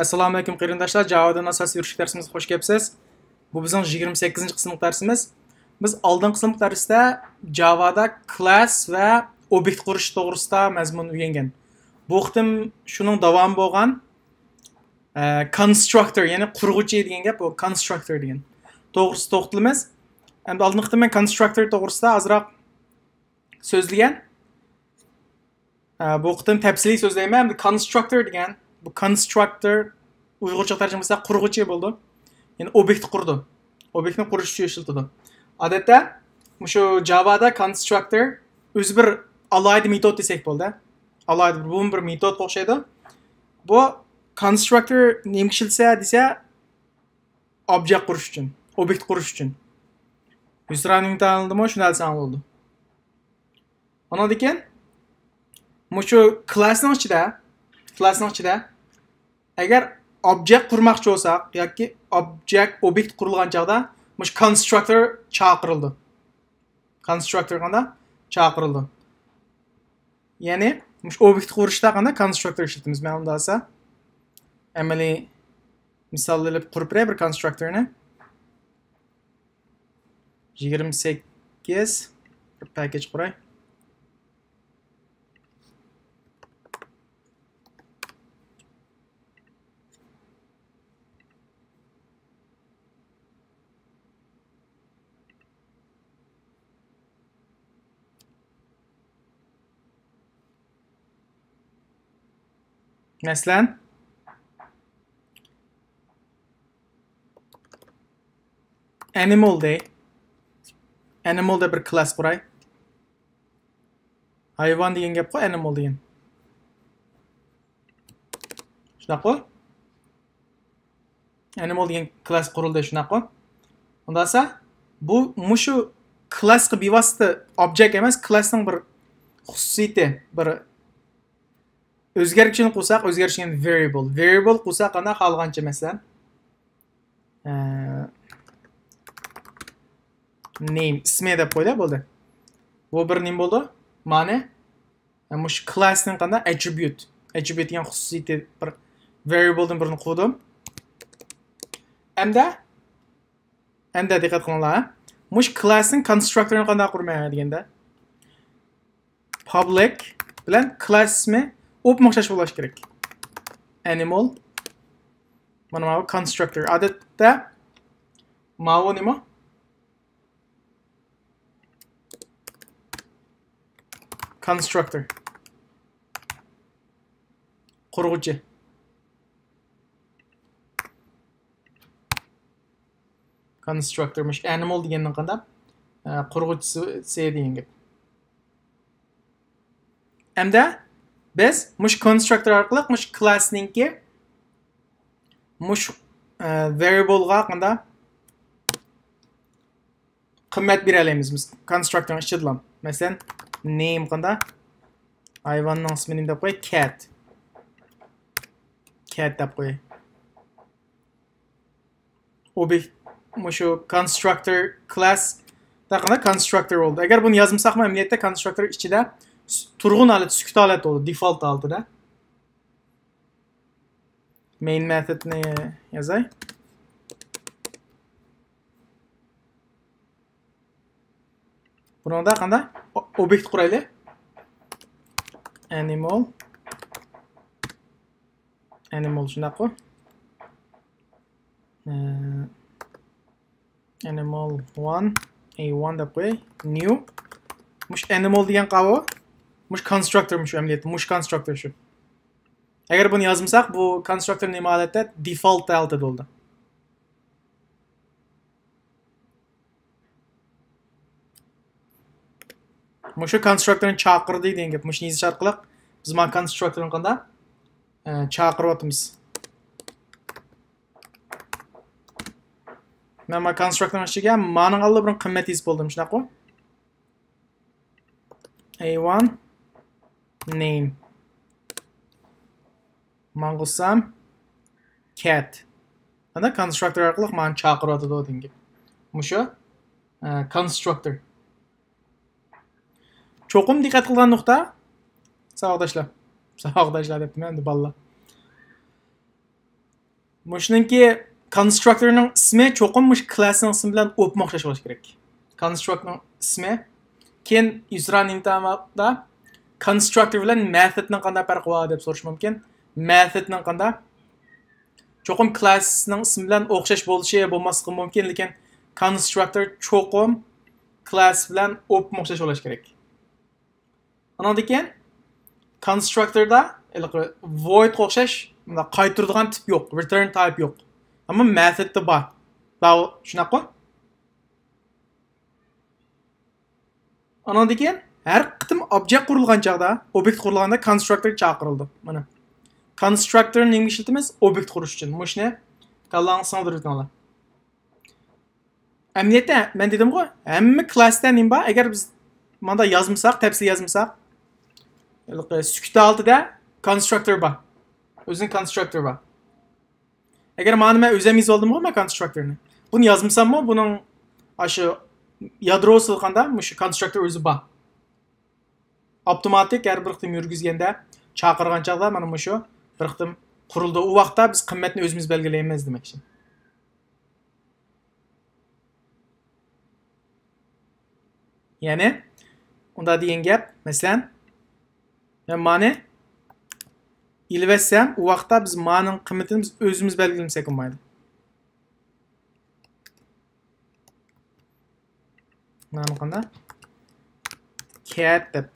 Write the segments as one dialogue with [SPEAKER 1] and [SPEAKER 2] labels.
[SPEAKER 1] Assalomu alaykum qarindoshlar. Javadan asosiy yurish darsimizga xush kelibsiz. Bu bizning 28-qismlik darsimiz. Biz oldingi qismlik darsda Javada class va obyekt qurish to'g'risida mazmun o'rgangan. Bu qitim shuning davomi bo'lgan constructor, ya'ni qurg'uvchi degan gap, bu constructor degan. To'g'risida to'xtalamiz. Endi oldingi qitim men constructor to'g'risida ozroq so'zlagan. Bu qitim tafsiliy so'zlayman. Endi constructor degan bu constructor Uyg'urcha tarjimasi qurg'uvchi bo'ldi. Ya'ni obyekt qurdi. Obyektni qurish uchun ishlatildi. Odatda shu Javada constructor o'zi bir alohida metod desak bo'ldi. Alohida bir metod o'xshaydi. Bu constructor nima ishlatsa desa obyekt qurish uchun, obyekt qurish uchun. Yusraning tanildimi? Shuni alsam bo'ldi. Ondan keyin shu klassning ichida agar obyekt qurmoqchi bo'lsak yoki obyekt qurilgan chog'da mush constructor chaqirildi. Constructor qanday chaqirildi. Ya'ni mush obyekt qurishda qanday constructor ishlatamiz? Men unda esa amaliy misollarni qurib beray bir constructorni. 28 bir package quray. Masalan, animal da bir class quray. Hayvon degan gap qo'y, animal degan. Shunaqa. Animal degan class qurildi shunaqa. Unda esa bu mushu classga bevosita object emas, classning bir xususiyati, bir o'zgarishini qo'ysak, o'zgarishgan variable qo'ysak qanday xohlagancha masalan name ismi deb qo'ydi bo'ldi. Bu bir nima bo'ldi? Ma'ni mush classning qanday attribute degan xususiyati bir variabledan birini qo'ydim. Hamda diqqat qilinglar. Mush classning constructorni qanday qurmayman deganda public bilan class ismi o'xshash bo'lishi kerak. Animal mana bu constructor. Odatda mana nima? Constructor. Qurg'uvchi. Constructor mush animal degandan qanday qurg'uvchisi degan gap. Hamda biz mush constructor orqali mush classningki mush variable'ga qanday qimmat bera olamiz biz constructorning ichidan. Masalan, name qanday hayvonning ismini deb qo'y, cat deb qo'y. Obyekt mushu constructor class da qanday constructor bo'ldi. Agar buni yozmasak ham amaliyotda constructor ichida turg'un holat, sukut holat bo'ldi, default holatida. Main methodni yozay. Bunda qanday obyekt quraylik. Animal shunaqa. Animal 1 a1 deb qo'y. New mush animal degan qavo mush constructor mush amaliyotda mush constructor shu. Agar buni yozmasak bu constructor nima holatda default holatda bo'ldi. Mushu constructorni chaqirdi degan gap. Mushni yozish orqali biz mana constructorni qanday chaqiryapmiz. Mana constructorning ichiga ma'ning alli bir qimmat yozib bo'ldim shunaqa. A1 name mang'usam cat. Ana constructor orqali ma'ni chaqiryapti degan gap. Mushu constructor. Cho'qim diqqat qilgan nuqta savoqdoshlar debman endi bolalar. Muşunki constructor'ның ismi çoqum muş class'ның ismi bilan o'pma o'xshash bo'lishi kerak. Constructor'ның ismi keyin username-da constructor bilan methodning qanday farqi bor deb so'rash mumkin. Methodning qanday çoqum class'ning ismi bilan o'xshash bo'lishi bo'lmasligi mumkin, lekin constructor çoqum class bilan o'pma o'xshash bo'lishi kerak. Andan keyin constructor'da void o'xshash qaytiradigan tip yo'q, return type yo'q. Ama methodda bor. Bau shunaqa. Andan keyin har qitim object qurilgan chaqda, obyekt qurilganda constructor chaqirildi. Mana. Constructor nima ishlatamiz? Obyekt qurish uchun. Mushni qallang singdirganlar. Amniyatda men dedim-ku, hamma classda nima bor? Agar biz manda yozmasak, tafsil yozmasak, sukut altida constructor bor. O'zining constructor bor. Agar men o'zim yozib oldim-ku men constructorni. Buni yozmasam-mu, buning aşı yadrosi qanda mush constructor o'zi bor. Avtomatik har bir qitim yurgizganda chaqirgan chaqda mana mushu bir qitim qurildi. U vaqtda biz qimmatni o'zimiz belgilaymiz demakchi. Ya'ni unda degan gap, masalan, men mani ilvetsem u vaqtda biz ma'ning qimmatini biz o'zimiz belgilasak bo'lmaydi. Mana qanday? Cat deb.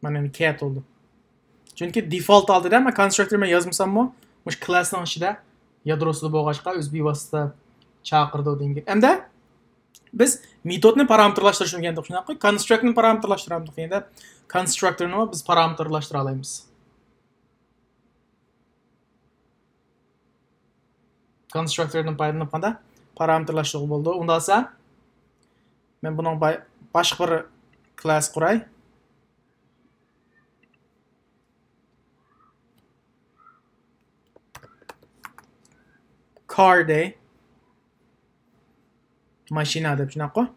[SPEAKER 1] Mana cat oldu. Chunki default oldida men constructor men yozmasam-mu, mush classning ichida yadrosida bo'lg'achqa o'z bevosita chaqirdi degan. Hamda biz metodni parametrlashtirish degandik shunaqa, constructorni parametrlashtiramiz. Endi constructorni biz parametrlashtira olamiz. Constructorning payini qanday parametrlashtirib bo'ldi. Unda esa men buning boshqa bir class quray. Car day mashina deb shunaqa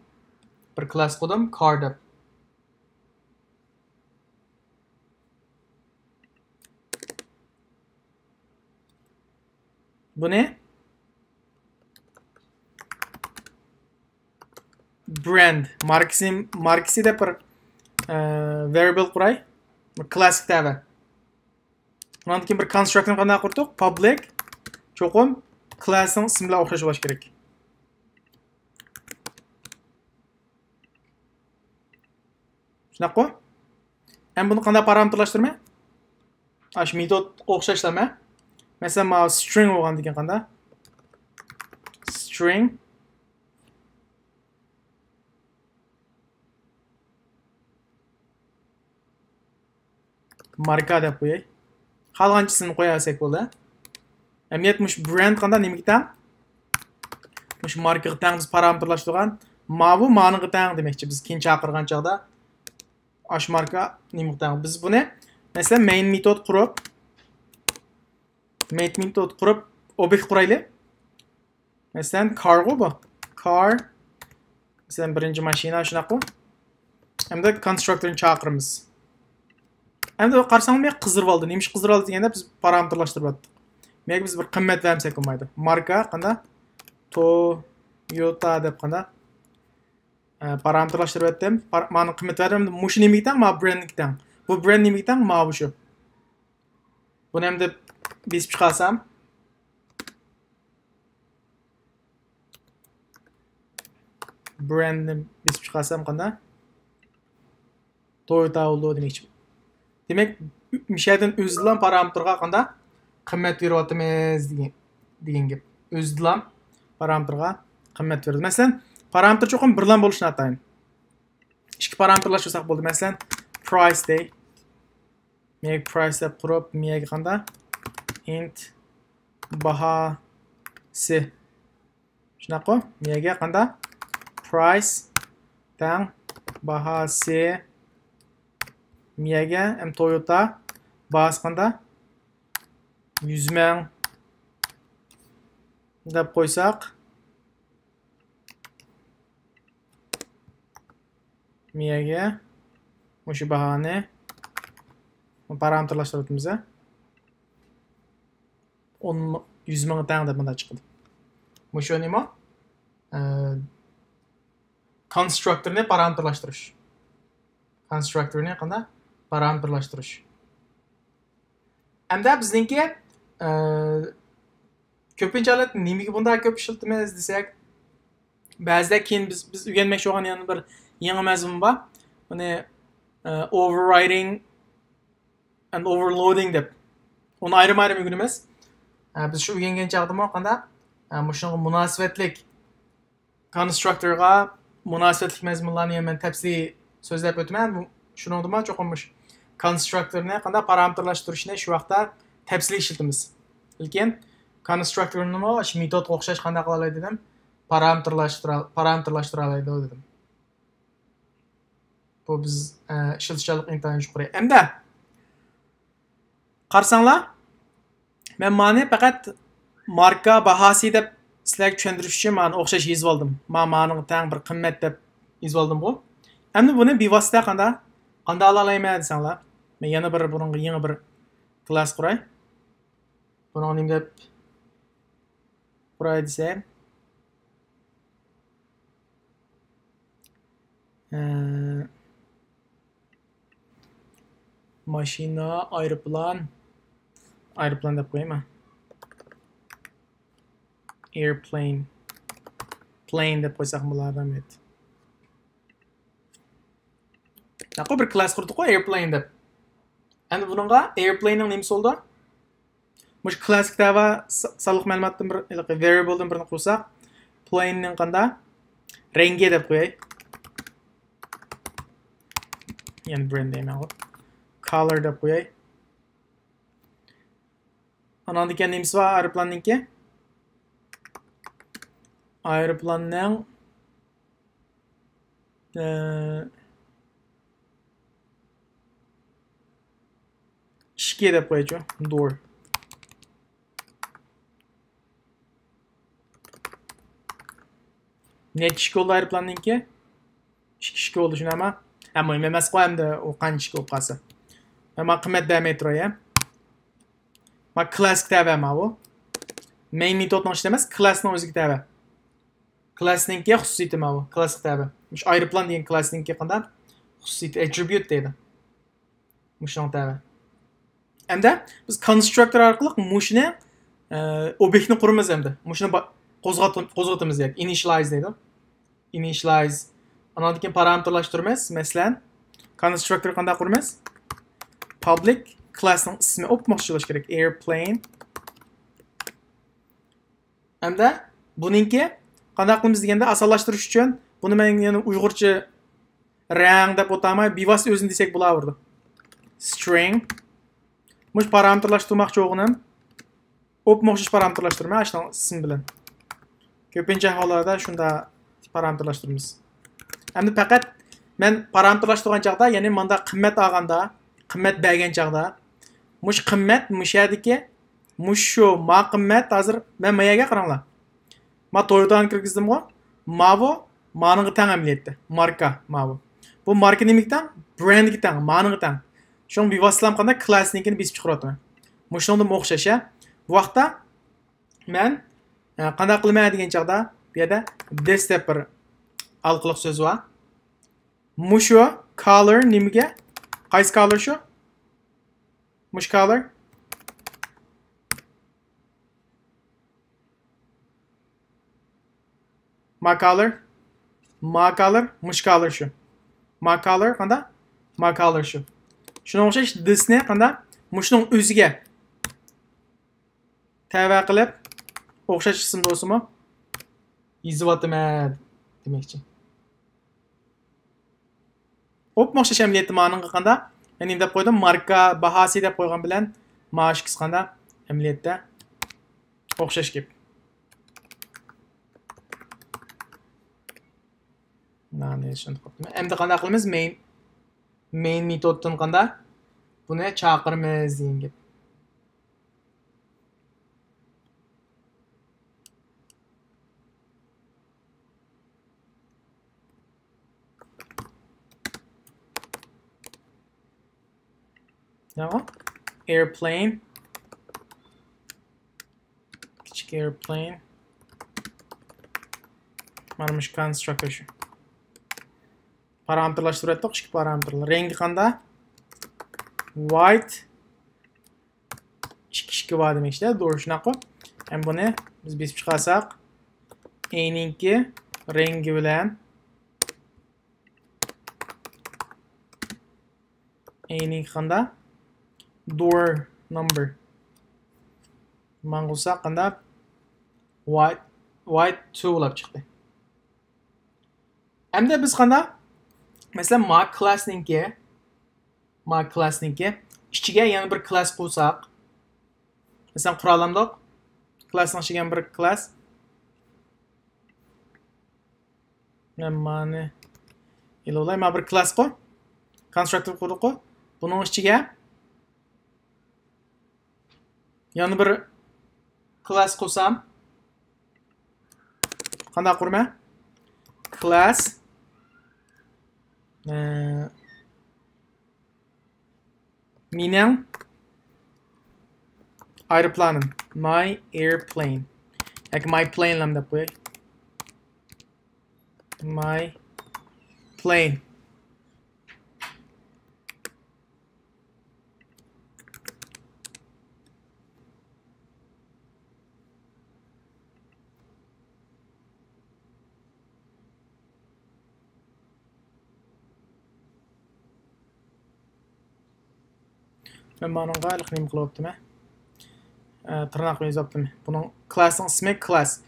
[SPEAKER 1] bir class qurdim, car deb. Bu ne? Brand markasi deb bir variable quray, bir class tava. Bundan keyin bir constructor qanday qurdik? Public cho'qim classning ismi bilan o'xshash bo'lishi kerak. Shunaqa. Ham buni qanday parametrlashtirma? Ash metod o'xshashlama. Masalan, ma string bo'lgan degan qanday? String marka deb qo'yay. Qolganchisini qo'yasak bo'ldi. Amniyat mush brand qanday nimaga? Mush markaga tang biz parametrlashtirgan, ma bu ma'niga tang demakchi. Biz keyin chaqirgan chaqda ash marka nimaga tang. Biz buni masalan main metod qurib obyekt quraylik. Masalan car bu. Car masalan birinchi mashina shunaqa. Hamda constructorni chaqiramiz. Hamda qarsam men qizdirib oldi. Nima ish qizdirib oldi deganda biz parametrlashtirib o'tdik. Menga biz bir qimmat bersak bo'lmaydi. Marka qanday? Toyota deb qanday? Parametrlashtirib o'tdim. Ma'ni qimmat berdim. Mush nimaga tang? Ma brandga tang. Bu brand nimaga tang? Ma bu shu. Buni ham deb besib chiqarsam brandni besib chiqarsam qanday? Toyota oldu demakchi. Demak, mishaydan o'zidan parametrga qanday qimmat beryapmiz degan gap. O'zidan parametrga qimmat beradi. Masalan, parametr cho'qim birlan bo'lishini atayin. Ikki parametrlashtirsak bo'ldi. Masalan, price day. Men price deb qurib, menga qanday? Int bahasi. Shunaqa, menga qanday? Price tang bahasi miyaga Toyota bahas qanday? 100,000 deb qo'ysak miyaga o'sha bahani Parametrlashtiryapmiz. 100 ming tang deb bunda chiqdi. Bu shu nima? Constructorni parametrlashtirish. Constructorni qanday parametrlashtirish. Hamda bizningki ko'pincha nimaga bunday ko'p ishlatamiz desak, ba'zida keyin biz o'rganmoqchi bo'lgan yana bir yangi mazmun bor. Buni overriding and overloading deb. Uni ayrim-ayrim o'rganamiz. Biz shu o'rgangan chaqdami qanday shunga munosabatlik constructorga munosabatlik mazmunlarni men tafsiliy so'zlab o'taman. Shuningdek, cho'qim constructorni qanday parametrlashtirishni shu vaqtda tafsiliy ishlatamiz. Lekin constructorni nima, shu metodga o'xshash qanday qila oladi dedim. Parametrlashtira oladi dedim. Bu biz ishlatishchilik intayin yuqori. Endi qarasanglar, men ma'ni faqat marka bahasi deb sizlarga tushuntirish uchun men o'xshash yozib oldim. Men ma'niga teng bir qimmat deb yozib oldim bu. Endi buni bevosita qanday olayman desanglar, men yana bir bunga yangi bir klass quray. Buni nima deb quray desam, mashina, aeroplan deb qo'yayman. Airplane. Plane deb qo'ysak bo'lardi. Naqo bir klass qurdik qo'y airplane deb. Endi buningga airplanening nimasi bo'ldi? Mush klass kitaba saliq ma'lumotdan bir variabledan birini qo'ysak, planening qanday rengi deb qo'yay. Yani brand deyman. Color deb qo'yay. Ana degan nimasi bor aeroplanninki? Aeroplanning ishki deb qo'yaychi, door. Necha ishki bo'ldi aeroplanninki? Ishki bo'ldi shunaqa. Ammo emas qo'yamda u qancha ishki bo'lib qolsa. Men qimmat bermay turay. Men class kitabaman bu. Main metodni ishlamas, classning o'zi kitaba. Classninki xususiyati mana bu, class kitabi. Mush aeroplan degan classninki qanday xususiyat attribute deydi. Mushning kitabi. Endi biz constructor orqali mushni obyektni quramiz endi. Mushni qo'zg'atamiz deydi. Initialize deydi. Initialize. Andan keyin parametrlashtiramiz. Masalan, constructor qanday quramiz? Public classning ismi o'pmoqchi bo'lish kerak. Airplane. Endi buningki qanday qilamiz deganda osonlashtirish uchun buni men yana uyg'urcha rang deb o'tamay, bevosita o'zini desak bo'laverdi. String. Mush parametrlashtirmoqchi o'g'lim. O'pmoqchi parametrlashtirma ashton ism bilan. Ko'pincha hollarda shunda parametrlashtiramiz. Endi faqat men parametrlashtirgan chaqda, ya'ni menda qimmat olganda, qimmat bergan chaqda, mush qimmat mushadiki, mush shu ma qimmat hozir men mayaga qaranglar. Ma Toyota'ni kirgizdim-ku. Mavo ma'niga teng amaliyotda. Marka mavo. Bu marka nimikdan? Brandga teng, ma'niga teng. Shung bevositalam qanday klassnikini besib chiqaryapman. Mushunda o'xshasha. Bu vaqtda men qanday qilmayman degan chaqda bu yerda this deb bir alqiliq so'z bor. Mushu color nimaga? Qaysi color shu? Mush color. My color, mush color shu. My color qanda? My color shu. Shuni o'xshash thisni qanda? Mushning o'ziga tava qilib o'xshash ism do'stimi? Yozib demoqchi. O'pmoqchi amaliyotda ma'niga qanda? Men deb qo'ydim, marka bahasi deb qo'ygan bilan ma'shkis qanda? Amaliyotda o'xshash gap. Endi qanday qilamiz? Main metoddan qanday? Buni chaqiramiz degan gap. Tamam. Airplane. Küçük airplane. Mana shu constructor shu. Parametrlashtiryapti, kichik parametrlar. Rengi qanday? White. Ikki va demak işte. Doğru shunaqa. Ham buni biz besib chiqarsak, A'ninki rengi bilan A'ning qanday? Door number. Mang'ulsa qanday? White 2 bo'lib chiqdi. Hamda biz qanday? Mesela my class'ninki ichiga yana bir class qo'ysak, mesela quralamdoq classning ichiga bir class mana ilo'lay ma bir class qo'y, constructor qo'y. Buning ichiga yana bir class qo'ysam, qanday qurma? Class mening aeroplanim, my airplane. Yoki my plane lam deb qo'yay. My plane. Ben bununla iliqnim qilyaptimi? Tırnaq bilan yozibdim. Buning classning ismi class.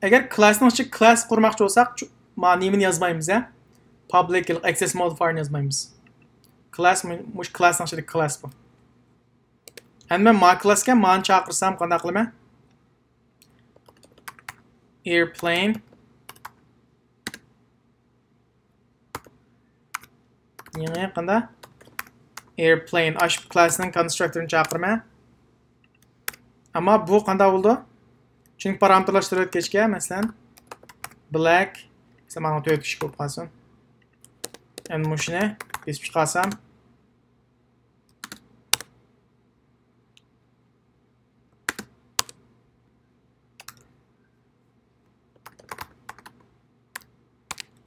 [SPEAKER 1] Agar classning ichiga class qurmoqchi bo'lsak, mana nimani yozmaymiz a? Public access modifier yozmaymiz. Class mush classning ichida class bu. Endi men my classga mani chaqirsam qanday qilaman? Airplane yana qanday? Airplane ash classning constructorni chaqirma. Ama bu qanday bo'ldi? Chunki parametrlashtirayotgachga, masalan, black, mesela mana 4 kishi bo'lib qolsin. Endi mushuni besib chiqarsam,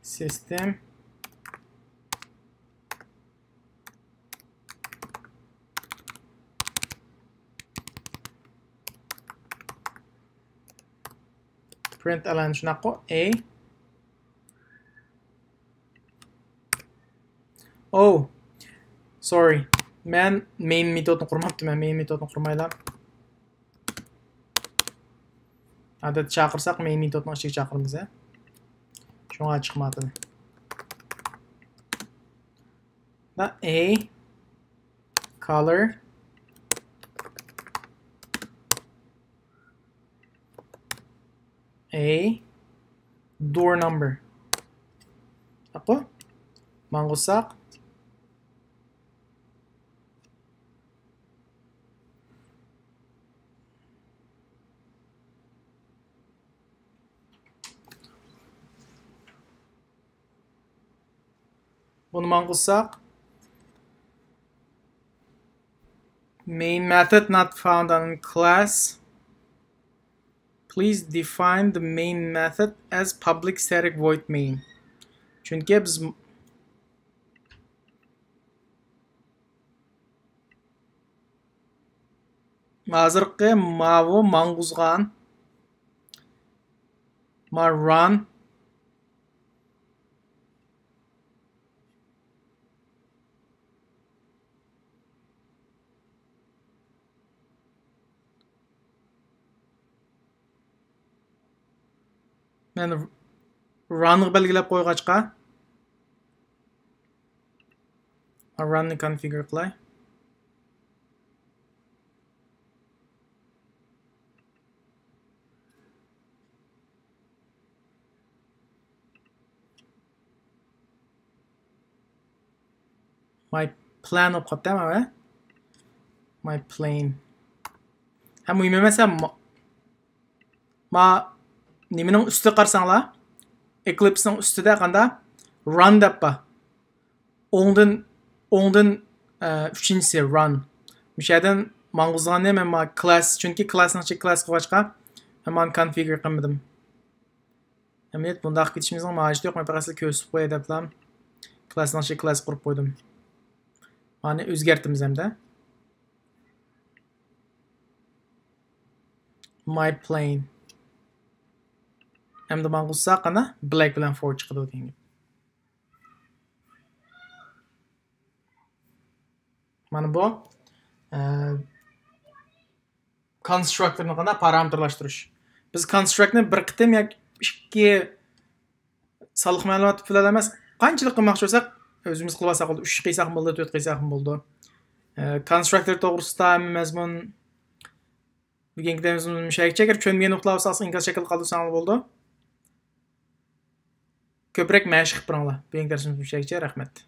[SPEAKER 1] system print ln shunaqa A. Oh, sorry. Men main metodni qurmabman. Main metodni qurmayman. Adat chaqirsak main metodni ichiga chaqiramiz a. Shunga chiqmadi. Da A color A door number. Ako? Mangusaq. Bunu mangusaq. Main method not found on class. Please define the main method as public static void main. Chunki biz hozirgi mavu mang'uzgan ma run men run'ni belgilab qo'yg'achqa run'ni configure qilay. My plan bo'lib qolibdi-mi? My plane. Ha muhim emas ma nimaning ustida qarasanglar, Eclipse'ning ustida qanday run deb bor. O'ngdan 3-si run. Müşədən mağuzanı mən class, çünki classның içi class qoğaçqa mən configure qılmadım. Əməliyyat bundaq ketişimizin macidi yox, mən fəqət kösüb qoy edəblam. Classның içi class qurub qoydum. Məni özgərtimiz həm də. My plane. Həm də mağuzsa qana black bilan for çıxdı o deyim. Mana bu constructorni qana parametrlashtirish. Biz constructni bir qitim yoki ikki soliq ma'lumot pul emas, qanchalik qilmoqchi bo'lsak, o'zimiz qilib olsak bo'ldi. 3 qilsak bo'ldi, 4 qilsak bo'ldi. Constructor to'g'risida mazmun bugungi darsimiz mushakcha agar tushunmagan nuqtalar bo'lsa, ingliz shakl qoldirsangiz bo'ldi. Ko'proq mashq qilib turinglar. Bugungi darsimiz mushakcha, rahmat.